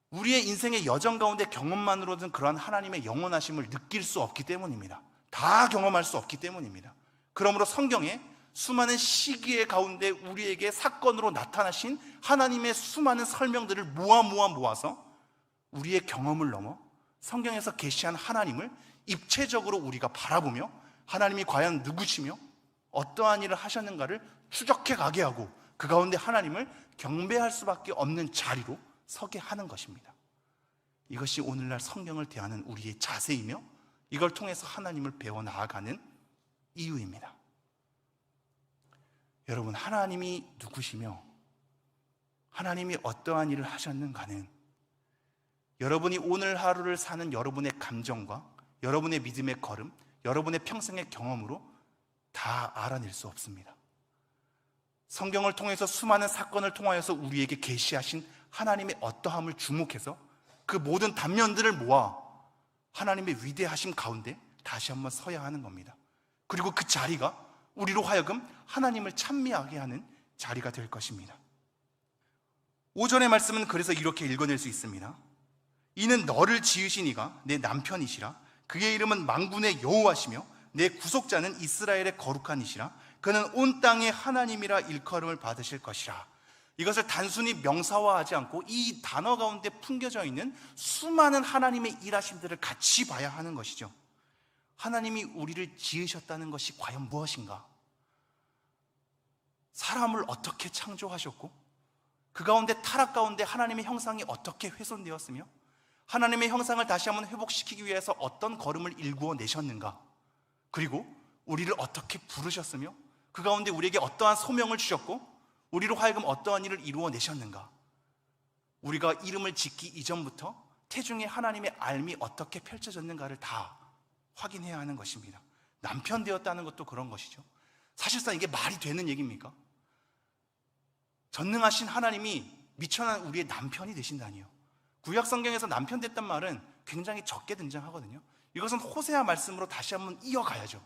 우리의 인생의 여정 가운데 경험만으로는 그러한 하나님의 영원하심을 느낄 수 없기 때문입니다. 다 경험할 수 없기 때문입니다. 그러므로 성경에 수많은 시기의 가운데 우리에게 사건으로 나타나신 하나님의 수많은 설명들을 모아서 우리의 경험을 넘어 성경에서 계시한 하나님을 입체적으로 우리가 바라보며 하나님이 과연 누구시며 어떠한 일을 하셨는가를 추적해 가게 하고 그 가운데 하나님을 경배할 수밖에 없는 자리로 서게 하는 것입니다. 이것이 오늘날 성경을 대하는 우리의 자세이며 이걸 통해서 하나님을 배워 나아가는 이유입니다. 여러분, 하나님이 누구시며 하나님이 어떠한 일을 하셨는가는 여러분이 오늘 하루를 사는 여러분의 감정과 여러분의 믿음의 걸음, 여러분의 평생의 경험으로 다 알아낼 수 없습니다. 성경을 통해서 수많은 사건을 통하여서 우리에게 계시하신 하나님의 어떠함을 주목해서 그 모든 단면들을 모아 하나님의 위대하심 가운데 다시 한번 서야 하는 겁니다. 그리고 그 자리가 우리로 하여금 하나님을 찬미하게 하는 자리가 될 것입니다. 5절의 말씀은 그래서 이렇게 읽어낼 수 있습니다. 이는 너를 지으신 이가 내 남편이시라. 그의 이름은 만군의 여호와시며 내 구속자는 이스라엘의 거룩한 이시라. 그는 온 땅의 하나님이라 일컬음을 받으실 것이라. 이것을 단순히 명사화하지 않고 이 단어 가운데 풍겨져 있는 수많은 하나님의 일하심들을 같이 봐야 하는 것이죠. 하나님이 우리를 지으셨다는 것이 과연 무엇인가? 사람을 어떻게 창조하셨고 그 가운데 타락 가운데 하나님의 형상이 어떻게 훼손되었으며 하나님의 형상을 다시 한번 회복시키기 위해서 어떤 걸음을 일구어 내셨는가? 그리고 우리를 어떻게 부르셨으며 그 가운데 우리에게 어떠한 소명을 주셨고 우리로 하여금 어떠한 일을 이루어 내셨는가? 우리가 이름을 짓기 이전부터 태중에 하나님의 알미 어떻게 펼쳐졌는가를 다 확인해야 하는 것입니다. 남편 되었다는 것도 그런 것이죠. 사실상 이게 말이 되는 얘기입니까? 전능하신 하나님이 미천한 우리의 남편이 되신다니요. 구약 성경에서 남편 됐단 말은 굉장히 적게 등장하거든요. 이것은 호세아 말씀으로 다시 한번 이어가야죠.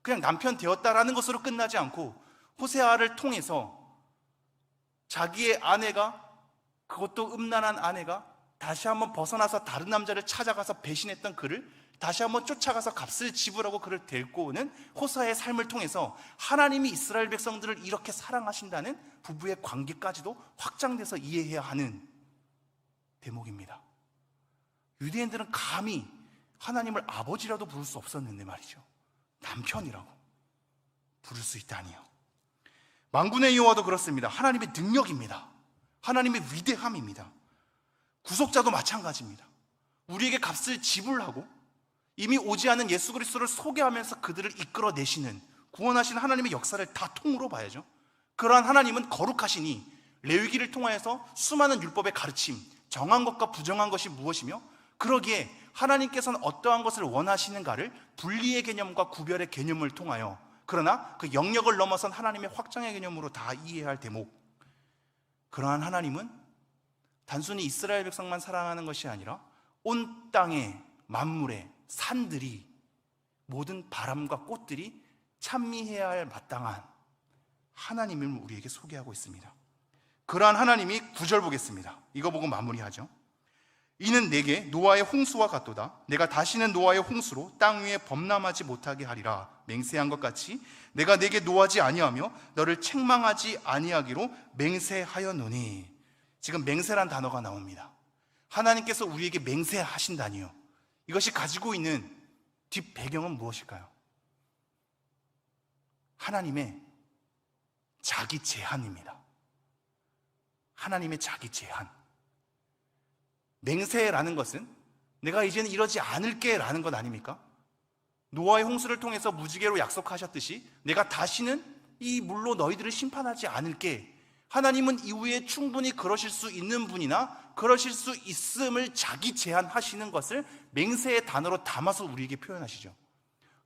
그냥 남편 되었다라는 것으로 끝나지 않고 호세아를 통해서 자기의 아내가, 그것도 음란한 아내가 다시 한번 벗어나서 다른 남자를 찾아가서 배신했던 그를 다시 한번 쫓아가서 값을 지불하고 그를 데리고 오는 호세아의 삶을 통해서 하나님이 이스라엘 백성들을 이렇게 사랑하신다는 부부의 관계까지도 확장돼서 이해해야 하는 대목입니다. 유대인들은 감히 하나님을 아버지라도 부를 수 없었는데 말이죠. 남편이라고 부를 수 있다니요. 만군의 여호와도 그렇습니다. 하나님의 능력입니다. 하나님의 위대함입니다. 구속자도 마찬가지입니다. 우리에게 값을 지불하고 이미 오지 않은 예수 그리스도를 소개하면서 그들을 이끌어내시는 구원하신 하나님의 역사를 다 통으로 봐야죠. 그러한 하나님은 거룩하시니 레위기를 통하여서 수많은 율법의 가르침, 정한 것과 부정한 것이 무엇이며 그러기에 하나님께서는 어떠한 것을 원하시는가를 분리의 개념과 구별의 개념을 통하여 그러나 그 영역을 넘어선 하나님의 확장의 개념으로 다 이해해야 할 대목. 그러한 하나님은 단순히 이스라엘 백성만 사랑하는 것이 아니라 온 땅의 만물의 산들이 모든 바람과 꽃들이 찬미해야 할 마땅한 하나님을 우리에게 소개하고 있습니다. 그러한 하나님이 9절 보겠습니다. 이거 보고 마무리하죠. 이는 내게 노아의 홍수와 같도다. 내가 다시는 노아의 홍수로 땅 위에 범람하지 못하게 하리라. 맹세한 것 같이 내가 내게 노하지 아니하며 너를 책망하지 아니하기로 맹세하였노니. 지금 맹세란 단어가 나옵니다. 하나님께서 우리에게 맹세하신다니요. 이것이 가지고 있는 뒷 배경은 무엇일까요? 하나님의 자기 제한입니다. 하나님의 자기 제한. 맹세라는 것은 내가 이제는 이러지 않을게 라는 것 아닙니까? 노아의 홍수를 통해서 무지개로 약속하셨듯이 내가 다시는 이 물로 너희들을 심판하지 않을게. 하나님은 이후에 충분히 그러실 수 있는 분이나 그러실 수 있음을 자기 제한하시는 것을 맹세의 단어로 담아서 우리에게 표현하시죠.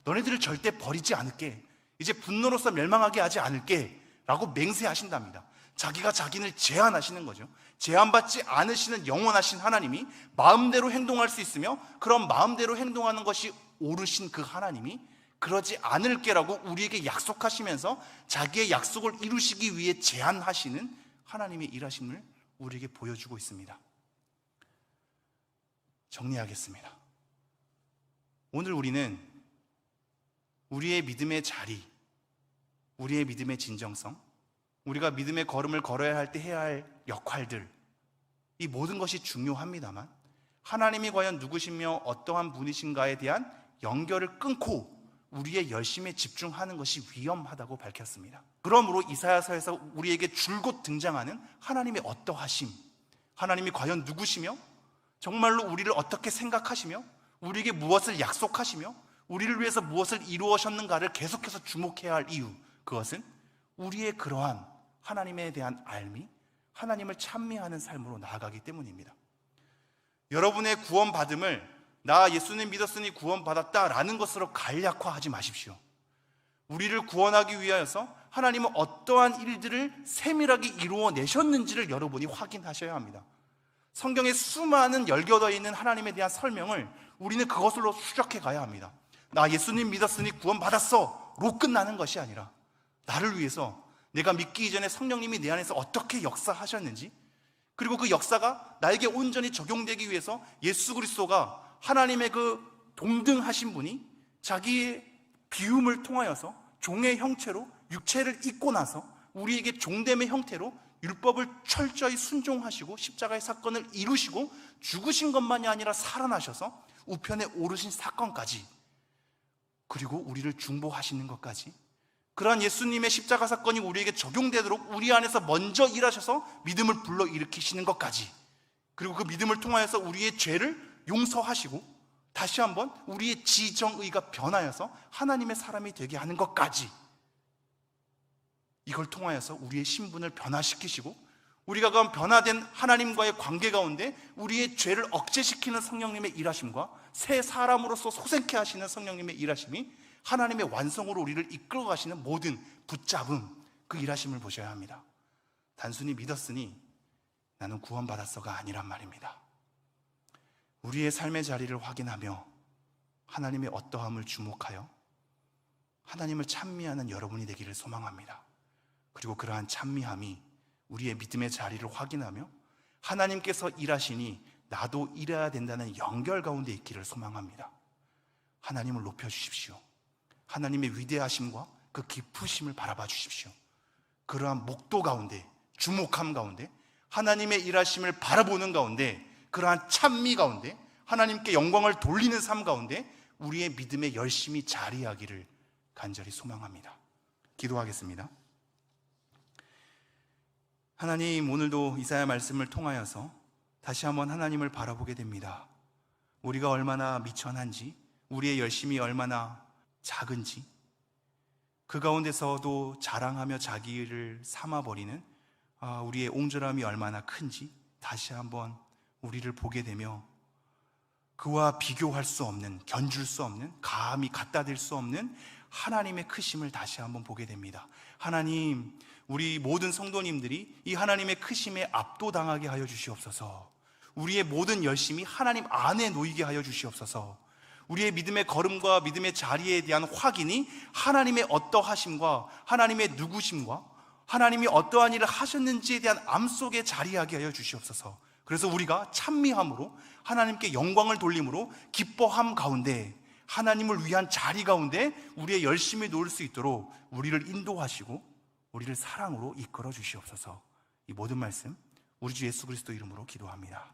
너네들을 절대 버리지 않을게. 이제 분노로서 멸망하게 하지 않을게 라고 맹세하신답니다. 자기가 자기를 제한하시는 거죠. 제한받지 않으시는 영원하신 하나님이 마음대로 행동할 수 있으며 그런 마음대로 행동하는 것이 옳으신 그 하나님이 그러지 않을게라고 우리에게 약속하시면서 자기의 약속을 이루시기 위해 제한하시는 하나님의 일하심을 우리에게 보여주고 있습니다. 정리하겠습니다. 오늘 우리는 우리의 믿음의 자리, 우리의 믿음의 진정성, 우리가 믿음의 걸음을 걸어야 할 때 해야 할 역할들, 이 모든 것이 중요합니다만 하나님이 과연 누구시며 어떠한 분이신가에 대한 연결을 끊고 우리의 열심에 집중하는 것이 위험하다고 밝혔습니다. 그러므로 이사야서에서 우리에게 줄곧 등장하는 하나님의 어떠하심, 하나님이 과연 누구시며 정말로 우리를 어떻게 생각하시며 우리에게 무엇을 약속하시며 우리를 위해서 무엇을 이루어셨는가를 계속해서 주목해야 할 이유, 그것은 우리의 그러한 하나님에 대한 알미, 하나님을 찬미하는 삶으로 나아가기 때문입니다. 여러분의 구원받음을 나 예수님 믿었으니 구원받았다라는 것으로 간략화하지 마십시오. 우리를 구원하기 위하여서 하나님은 어떠한 일들을 세밀하게 이루어내셨는지를 여러분이 확인하셔야 합니다. 성경에 수많은 열겨져 있는 하나님에 대한 설명을 우리는 그것으로 추적해 가야 합니다. 나 예수님 믿었으니 구원받았어 로 끝나는 것이 아니라 나를 위해서 내가 믿기 이전에 성령님이 내 안에서 어떻게 역사하셨는지, 그리고 그 역사가 나에게 온전히 적용되기 위해서 예수 그리스도가 하나님의 그 동등하신 분이 자기의 비움을 통하여서 종의 형체로 육체를 입고 나서 우리에게 종됨의 형태로 율법을 철저히 순종하시고 십자가의 사건을 이루시고 죽으신 것만이 아니라 살아나셔서 우편에 오르신 사건까지, 그리고 우리를 중보하시는 것까지, 그러한 예수님의 십자가 사건이 우리에게 적용되도록 우리 안에서 먼저 일하셔서 믿음을 불러일으키시는 것까지, 그리고 그 믿음을 통하여서 우리의 죄를 용서하시고 다시 한번 우리의 지정의가 변하여서 하나님의 사람이 되게 하는 것까지, 이걸 통하여서 우리의 신분을 변화시키시고 우리가 그런 변화된 하나님과의 관계 가운데 우리의 죄를 억제시키는 성령님의 일하심과 새 사람으로서 소생케 하시는 성령님의 일하심이 하나님의 완성으로 우리를 이끌어 가시는 모든 붙잡음, 그 일하심을 보셔야 합니다. 단순히 믿었으니 나는 구원받았어가 아니란 말입니다. 우리의 삶의 자리를 확인하며 하나님의 어떠함을 주목하여 하나님을 찬미하는 여러분이 되기를 소망합니다. 그리고 그러한 찬미함이 우리의 믿음의 자리를 확인하며 하나님께서 일하시니 나도 일해야 된다는 연결 가운데 있기를 소망합니다. 하나님을 높여주십시오. 하나님의 위대하심과 그 깊으심을 바라봐 주십시오. 그러한 목도 가운데, 주목함 가운데, 하나님의 일하심을 바라보는 가운데 그러한 찬미 가운데, 하나님께 영광을 돌리는 삶 가운데 우리의 믿음에 열심히 자리하기를 간절히 소망합니다. 기도하겠습니다. 하나님, 오늘도 이사야 말씀을 통하여서 다시 한번 하나님을 바라보게 됩니다. 우리가 얼마나 미천한지, 우리의 열심이 얼마나 작은지, 그 가운데서도 자랑하며 자기를 삼아버리는 우리의 옹졸함이 얼마나 큰지 다시 한번 우리를 보게 되며 그와 비교할 수 없는, 견줄 수 없는, 감히 갖다 댈 수 없는 하나님의 크심을 다시 한번 보게 됩니다. 하나님, 우리 모든 성도님들이 이 하나님의 크심에 압도당하게 하여 주시옵소서. 우리의 모든 열심이 하나님 안에 놓이게 하여 주시옵소서. 우리의 믿음의 걸음과 믿음의 자리에 대한 확인이 하나님의 어떠하심과 하나님의 누구심과 하나님이 어떠한 일을 하셨는지에 대한 암 속에 자리하게 하여 주시옵소서. 그래서 우리가 찬미함으로 하나님께 영광을 돌림으로 기뻐함 가운데, 하나님을 위한 자리 가운데 우리의 열심히 놓을 수 있도록 우리를 인도하시고 우리를 사랑으로 이끌어 주시옵소서. 이 모든 말씀 우리 주 예수 그리스도 이름으로 기도합니다.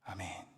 아멘.